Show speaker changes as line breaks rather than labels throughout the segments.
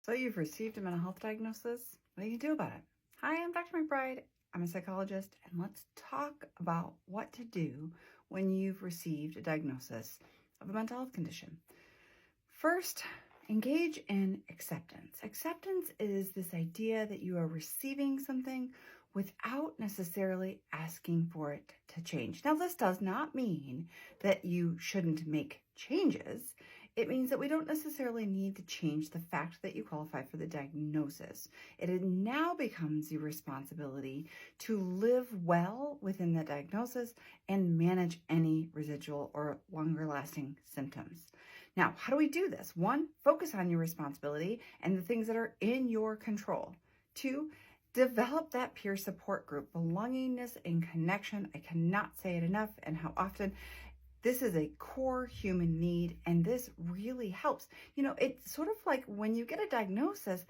So you've received a mental health diagnosis. What do you do about it? Hi, I'm Dr. McBride. I'm a psychologist, and let's talk about what to do when you've received a diagnosis of a mental health condition. First, engage in acceptance. Acceptance is this idea that you are receiving something without necessarily asking for it to change. Now, this does not mean that you shouldn't make changes. It means that we don't necessarily need to change the fact that you qualify for the diagnosis. It now becomes your responsibility to live well within the diagnosis and manage any residual or longer lasting symptoms. Now, how do we do this? 1, focus on your responsibility and the things that are in your control. 2, develop that peer support group, belongingness and connection. I cannot say it enough and how often. This is a core human need, and this really helps. It's sort of like when you get a diagnosis,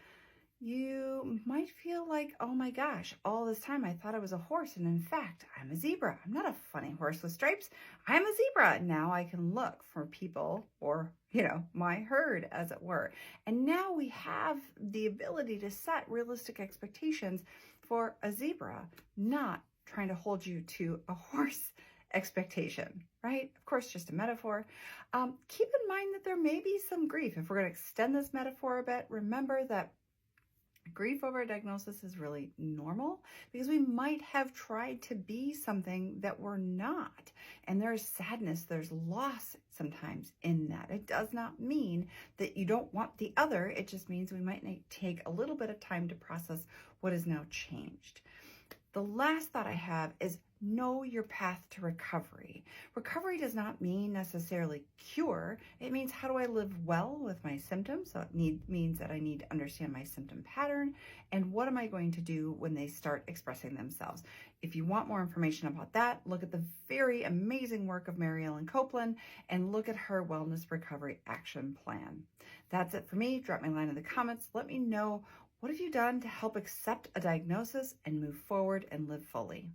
you might feel like, oh my gosh, all this time I thought I was a horse, and in fact, I'm a zebra. I'm not a funny horse with stripes. I'm a zebra. Now I can look for people or, my herd, as it were. And now we have the ability to set realistic expectations for a zebra, not trying to hold you to a horse expectation, right? Of course, just a metaphor. Keep in mind that there may be some grief. If we're going to extend this metaphor a bit, remember that grief over a diagnosis is really normal because we might have tried to be something that we're not. And there's sadness, there's loss sometimes in that. It does not mean that you don't want the other. It just means we might take a little bit of time to process what has now changed. The last thought I have is know your path to recovery. Recovery does not mean necessarily cure. It means how do I live well with my symptoms? So it means that I need to understand my symptom pattern and what am I going to do when they start expressing themselves. If you want more information about that, look at the very amazing work of Mary Ellen Copeland and look at her Wellness Recovery Action Plan. That's it for me. Drop me a line in the comments. Let me know, what have you done to help accept a diagnosis and move forward and live fully?